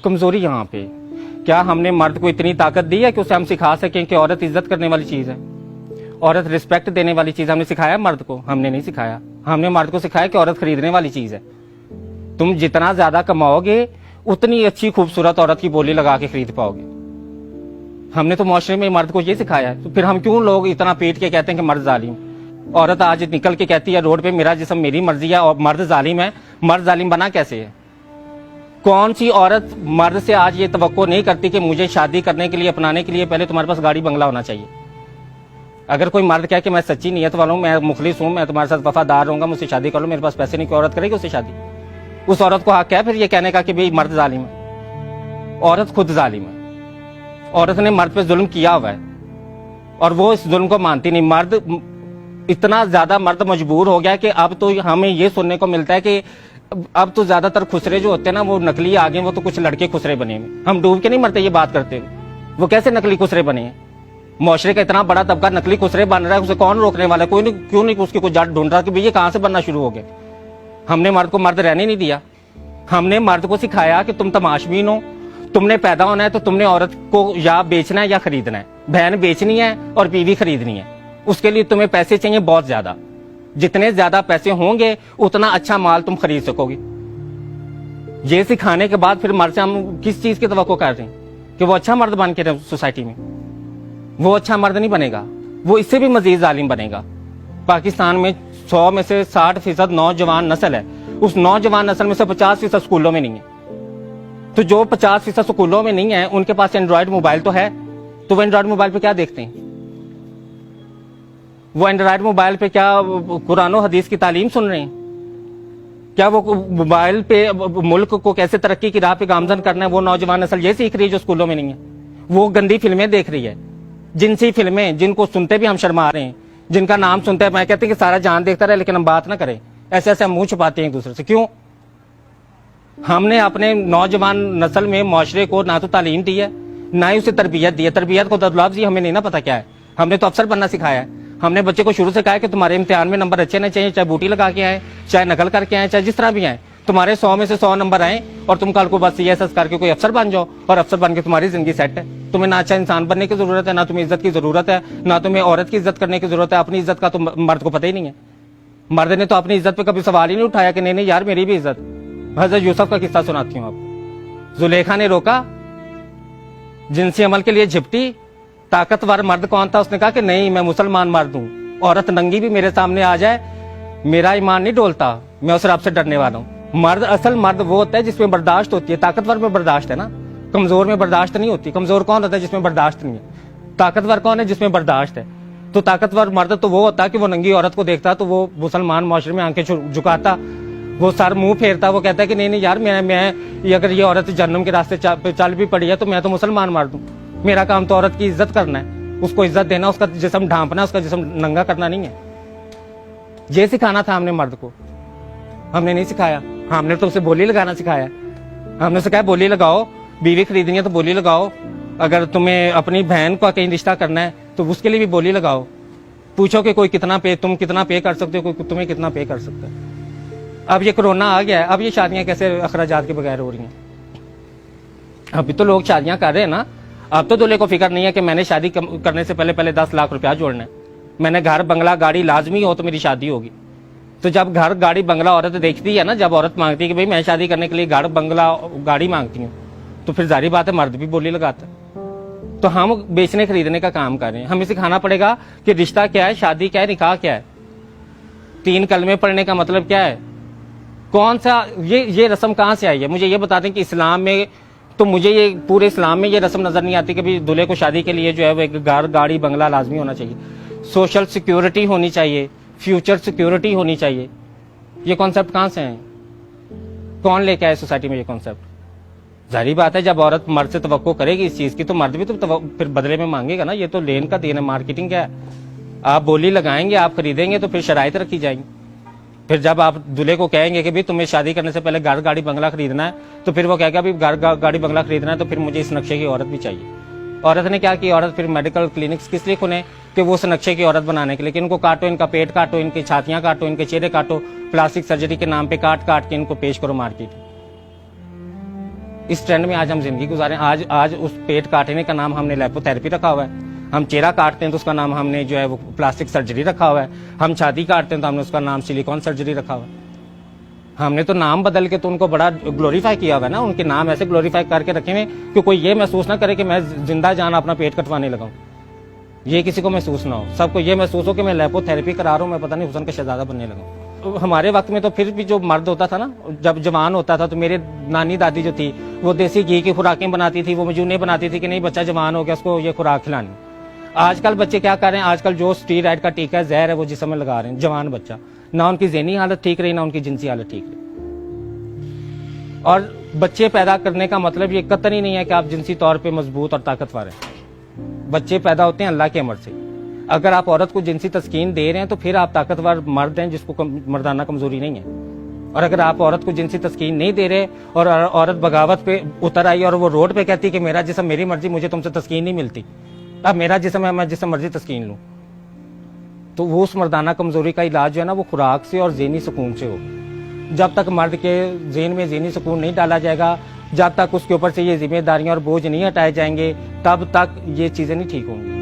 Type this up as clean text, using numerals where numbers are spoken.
कमजोरी यहाँ पे, क्या हमने मर्द को इतनी ताकत दी है कि उसे हम सिखा सकें कि औरत इज्जत करने वाली चीज है, औरत रिस्पेक्ट देने वाली चीज? हमने सिखाया मर्द को? हमने नहीं सिखाया। हमने मर्द को सिखाया कि औरत खरीदने वाली चीज है। तुम जितना ज्यादा कमाओगे उतनी अच्छी खूबसूरत औरत की बोली लगा के खरीद पाओगे। हमने तो मुआशरे में मर्द को ये सिखाया है, तो फिर हम क्यों लोग इतना पीट के कहते हैं कि मर्द जालिम? औरत आज निकल के कहती है रोड पे, मेरा जिस्म मेरी मर्जी है, और मर्द जालिम है। मर्द जालिम बना कैसे है? कौन सी औरत मर्द से आज ये तवक्को नहीं करती कि मुझे शादी करने के लिए, अपनाने के लिए पहले तुम्हारे पास गाड़ी बंगला होना चाहिए? अगर कोई मर्द कहे कि मैं सच्ची नीयत वाला हूं, मैं मुखलिस हूं, मैं तुम्हारे साथ वफादार रहूंगा, मुझसे शादी कर लो, मेरे पास पैसे नहीं, कोई औरत करेगी उससे शादी? उस औरत को हक है फिर ये कहने का कि भाई मर्द जालिम है? औरत खुद जालिम है। औरत ने मर्द पे जुल्म किया हुआ है और वो इस जुल्म को मानती नहीं। मर्द इतना ज्यादा मर्द मजबूर हो गया कि अब तो हमें ये सुनने को मिलता है कि अब तो ज्यादातर खुसरे जो होते हैं ना वो नकली आ गए, वो तो कुछ लड़के खुसरे बने हैं। हम डूब के नहीं मरते ये बात करते हुए, वो कैसे नकली खुसरे बने हैं? मुआशरे का इतना बड़ा तबका नकली खुसरे बन रहा है, उसे कौन रोकने वाला है? कोई नहीं, क्यों नहीं उसकी कोई जड़ ढूंढ रहा कि भाई ये कहां से बनना शुरू हो गए? हमने मर्द को मर्द रहने नहीं दिया। हमने मर्द को सिखाया कि तुम तमाशबीन हो, तुमने पैदा होना है तो तुमने औरत को या बेचना है या खरीदना है। बहन बेचनी है और बीवी खरीदनी है, उसके लिए तुम्हें पैसे चाहिए बहुत ज्यादा। जितने ज्यादा पैसे होंगे उतना अच्छा माल तुम खरीद सकोगे। ये सिखाने के बाद फिर मर्द से हम किस चीज की तवक्को कर रहे हैं कि वो अच्छा मर्द बन के रहे सोसाइटी में? वो अच्छा मर्द नहीं बनेगा, वो इससे भी मजीद जालिम बनेगा। पाकिस्तान में 100 में से 60% नौजवान नस्ल है, उस नौजवान नस्ल में से 50% स्कूलों में नहीं है। तो जो 50% स्कूलों में नहीं है उनके पास एंड्रॉयड मोबाइल तो है, तो वो एंड्रॉयड मोबाइल पे क्या देखते हैं? वो एंड्रॉयड मोबाइल पे क्या कुरान और हदीस की तालीम सुन रहे हैं? क्या वो मोबाइल पे मुल्क को कैसे तरक्की की राह पे गामजन करना है वो नौजवान नस्ल ये सीख रही है जो स्कूलों में नहीं है? वो गंदी फिल्में देख रही है, जिनसी फिल्में जिनको सुनते भी हम शर्मा रहे हैं, जिनका नाम सुनते हैं मैं कहते हैं कि सारा जान देखता रहे लेकिन हम बात ना करें। ऐसे ऐसे हम मुंह छुपाते हैं एक दूसरे से, क्यों? हमने अपने नौजवान नस्ल में मुआशरे को ना तो तालीम दी है ना ही उसे तरबियत दी है। तरबियत को लफ्ज़ ही हमें नहीं ना पता क्या है। हमने तो अफसर बनना सिखाया है। हमने बच्चे को शुरू से कहा है कि तुम्हारे इम्तिहान में नंबर अच्छे नहीं चाहिए, चाहे बूटी लगा के आए, चाहे नकल करके आए, चाहे जिस तरह भी आए, तुम्हारे 100 में से 100 नंबर आए और तुम कल को बस CSS करके कोई अफसर बन जाओ और अफसर बन के तुम्हारी जिंदगी सेट है। तुम्हें ना अच्छा इंसान बनने की जरूरत है, ना तुम्हें इज्जत की जरूरत है, ना तुम्हें औरत की इज्जत करने की जरूरत है। अपनी इज्जत का तो मर्द को पता ही नहीं है। मर्द ने तो अपनी इज्जत पे कभी सवाल ही नहीं उठाया कि नहीं नहीं यार मेरी भी इज्जत। हजरत यूसुफ का किस्सा सुनाती हूँ आप। जुलेखा ने रोका, जिनसी अमल के लिए झिपटी। ताकतवर मर्द कौन था? उसने कहा कि नहीं मैं मुसलमान मर्द हूं, औरत नंगी भी मेरे सामने आ जाए मेरा ईमान नहीं डोलता, मैं उस रब से डरने वाला हूं। मर्द, असल मर्द वो होता है जिसमें बर्दाश्त होती है। ताकतवर में बर्दाश्त है ना, कमजोर में बर्दाश्त नहीं होती। कमजोर कौन होता है? जिसमें बर्दाश्त नहीं है। ताकतवर कौन है? जिसमें बर्दाश्त है। तो ताकतवर मर्द तो वो होता है कि वो नंगी औरत को देखता तो वो मुसलमान मुआशरे में आंखें झुकाता, वो सर मुंह फेरता, वो कहता है कि नहीं नहीं यार मैं अगर ये औरत जन्नम के रास्ते चल भी पड़ी है तो मैं तो मुसलमान मर्द हूं, मेरा काम तो औरत की इज्जत करना है, उसको इज्जत देना, उसका जिस्म ढांपना, उसका जिस्म नंगा करना नहीं है। ये सिखाना था हमने मर्द को, हमने नहीं सिखाया। हमने तो उसे बोली लगाना सिखाया। हमने उसे कहा बोली लगाओ, बीवी खरीदनी है तो बोली लगाओ, अगर तुम्हें अपनी बहन का कहीं रिश्ता करना है तो उसके लिए भी बोली लगाओ। पूछो कि कोई कितना पे, तुम कितना पे कर सकते हो, कोई तुम्हें कितना पे कर सकता है। अब ये कोरोना आ गया है, अब ये शादियां कैसे अखराजात के बगैर हो रही हैं? अभी तो लोग शादियां कर रहे हैं ना। अब तो दूल्हे को फिक्र नहीं है कि मैंने शादी करने से पहले 10 लाख रुपया जोड़ना है, मैंने घर बंगला गाड़ी लाजमी हो तो मेरी शादी होगी। तो जब घर गाड़ी बंगला औरत देखती है ना, जब औरत मांगती है कि भाई मैं शादी करने के लिए घर बंगला गाड़ी मांगती हूँ, तो फिर जारी बात है मर्द भी बोली लगाता है। तो हम बेचने खरीदने का काम कर रहे हैं। हमें सिखाना पड़ेगा कि रिश्ता क्या है, शादी क्या है, निकाह क्या है, 3 कलमे पढ़ने का मतलब क्या है, कौन सा ये रस्म कहां से आई है? मुझे ये बता दें कि इस्लाम में, तो मुझे ये पूरे इस्लाम में ये रस्म नजर नहीं आती कि भाई दूल्हे को शादी के लिए जो है वो एक घर गाड़ी बंगला लाजमी होना चाहिए, सोशल सिक्योरिटी होनी चाहिए, फ्यूचर सिक्योरिटी होनी चाहिए। ये कॉन्सेप्ट कहां से है? कौन लेके आए सोसाइटी में ये कॉन्सेप्ट? जाहिर बात है जब औरत मर्द से तवक्को करेगी इस चीज की तो मर्द भी तो फिर बदले में मांगेगा ना। ये तो लेन का देन है, मार्केटिंग क्या है? आप बोली लगाएंगे, आप खरीदेंगे तो फिर शराइत रखी जाएंगी। फिर जब आप दूल्हे को कहेंगे कि भाई तुम्हें शादी करने से पहले घर गाड़ी बंगला खरीदना है, तो फिर वो कहेगा भाई घर गाड़ी बंगला खरीदना है तो फिर मुझे इस नक्शे की औरत भी चाहिए। औरत ने क्या किया? औरत फिर मेडिकल क्लिनिक्स किस लिए खुले कि वो उस नक्शे की औरत बनाने के लिए, कि इनको काटो, इनका पेट काटो, इनकी छातियां काटो, इनके चेहरे काटो, प्लास्टिक सर्जरी के नाम पे काट काट के इनको पेश करो मार्केट। इस ट्रेंड में आज हम जिंदगी गुजारें। आज आज उस पेट काटने का नाम हमने लेपोथेरेपी रखा हुआ है। हम चेहरा काटते हैं तो उसका नाम हमने जो है वो प्लास्टिक सर्जरी रखा हुआ है। हम छाती काटते हैं तो हमने उसका नाम सिलिकॉन सर्जरी रखा हुआ है। हमने तो नाम बदल के तो उनको बड़ा ग्लोरीफाई किया हुआ है ना। उनके नाम ऐसे ग्लोरीफाई करके रखे हुए कि कोई ये महसूस ना करे कि मैं जिंदा जान अपना पेट कटवाने लगा हूं। ये किसी को महसूस ना हो, सबको ये महसूस हो कि मैं लेपोथेरेपी करा रहा हूं, मैं पता नहीं हुसन का शहजादा बनने लगा हूं। हमारे वक्त में तो फिर भी जो मर्द होता था ना, जब जवान होता था तो मेरे नानी दादी जो थी वो देसी घी की खुराकें बनाती थी, वो मजूने बनाती थी कि नहीं बच्चा जवान हो गया उसको ये खुराक खिलानी। आजकल बच्चे क्या कर रहे हैं, आजकल जो स्टीरॉयड का टीका है, जहर है, वो जिस्म में लगा रहे हैं। जवान बच्चा, ना उनकी ज़हनी हालत ठीक रही, ना उनकी जिनसी हालत ठीक रही। और बच्चे पैदा करने का मतलब ये कतई नहीं है कि आप जिनसी तौर पे मजबूत और ताकतवर हैं। बच्चे पैदा होते हैं अल्लाह के अमर से। अगर आप औरत को जिनसी तस्कीन दे रहे हैं तो फिर आप ताकतवर मर्द हैं जिसको मर्दाना कमजोरी नहीं है। और अगर आप औरत को जिनसी तस्कीन नहीं दे रहे और औरत बगावत पे उतर आई और वो रोड पे कहती कि मेरा जिस्म मेरी मर्जी, मुझे तुमसे तस्कीन नहीं मिलती, अब मेरा जिस्म है, मैं जिसम मर्जी तस्कीन लूं, तो वो उस मर्दाना कमजोरी का इलाज जो है ना वो खुराक से और ज़हनी सुकून से हो। जब तक मर्द के ज़हन में ज़हनी सुकून नहीं डाला जाएगा, जब तक उसके ऊपर से ये जिम्मेदारियां और बोझ नहीं हटाए जाएंगे, तब तक ये चीज़ें नहीं ठीक होंगी।